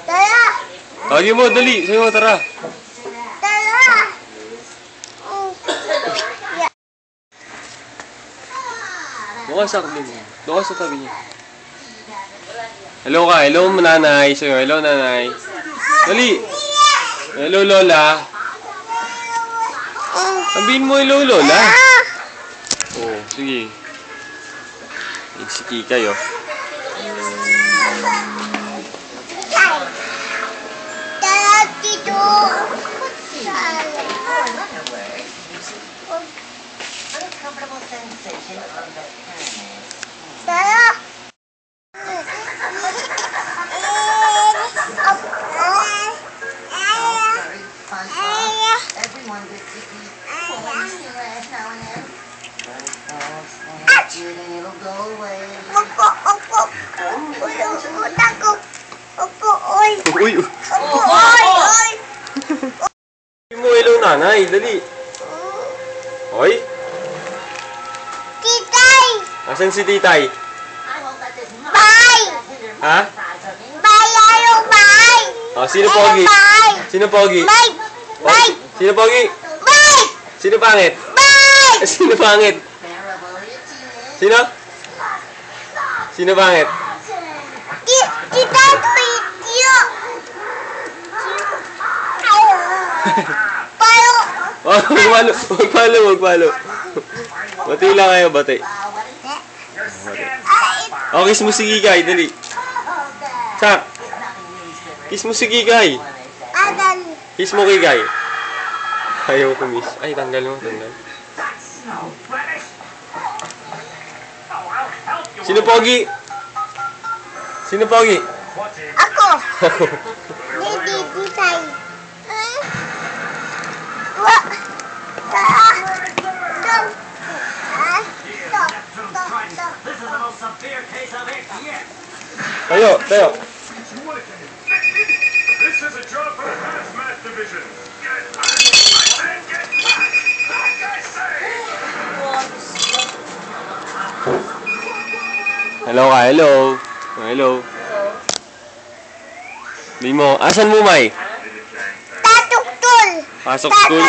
Tara! Tawagin mo, dali. Sabi mo, tara. Tara! Doon ka sa tabi niya. Doon ka sa tabi niya. Hello ka. Hello, nanay. Sabi mo, hello, nanay. Dali. Hello, lola. Sabihin mo, hello, lola. Oh, sige. Si Kikay, oh. Tara dito! Tara! Everyone gets to eat once in now and then. And it'll go away. Opo, opo. Utak ko. Opo, oy. Uy, Opo, oy, oy. sabihin mo, hello, nanay. Dali. Oy, Titay! asan si titay? Bye! Ha? Bye, ayaw, bye! Oh, sino pogi? Bye! Sino pogi? Bye! Oh, Bye! sino pogi? Bye! Sino pangit? Bye! Sino pangit? Sino? Sino pangit? Tita ko itiyo! Payo! Oh, magpalo. Bati lang kayo, bati. Oh, kiss mo si Kikay, dali. Sak! Kiss mo si Kikay. Adan! Kiss mo Kikay. Ayaw ko miss. Ay, tanggal mo, tanggal. Sino pogi? Sino pogi? Ako! Ako. Hindi, titay. Wa! Tara! Dong! Tayo, tayo. This is a job for the hazmat division. Get back and get back, like I say. Hello ka, hello. Oh, hello. Di mo, asan mo, May? Tatuktul! Pasok school?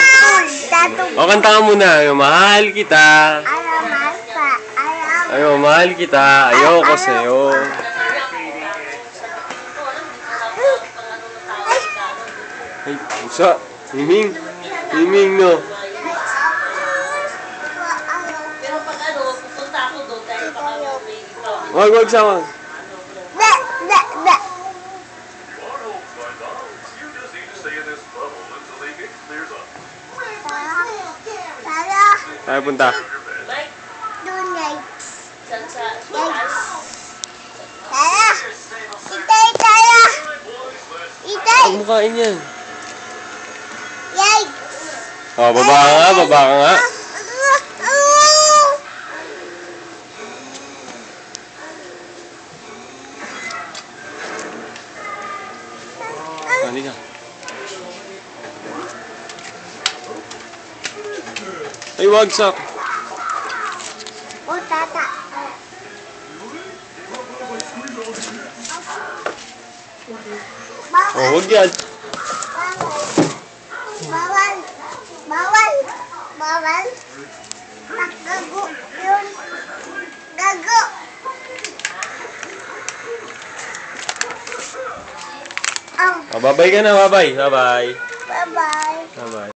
Tatuktul! O, kanta ka muna. Ayaw, mahal kita. Ayaw, masa. Ayaw. Ayaw, mahal kita. Ayoko sa'yo. Ay, pusa. Himing. Himing, no. Pero pag pupunta ako doon, dahil baka may ikaw. Wag sama. Da, da, da. Arnold, my dogs, you just need to stay in this bubble until the gate clears up. Tara! Tayo punta. Mike, Doon, yay. saan sa... Tara! Itay, tara! Itay! Huwag mo kain yan. Yay! O, baba ka nga, baba ka nga. Halika. Ay, wagsak. O, tata. O, huwag yan. Bawal. Bawal. Bawal. Gago yun. Gago. O, babay ka na, babay. Babay. Bye-bye. Babay.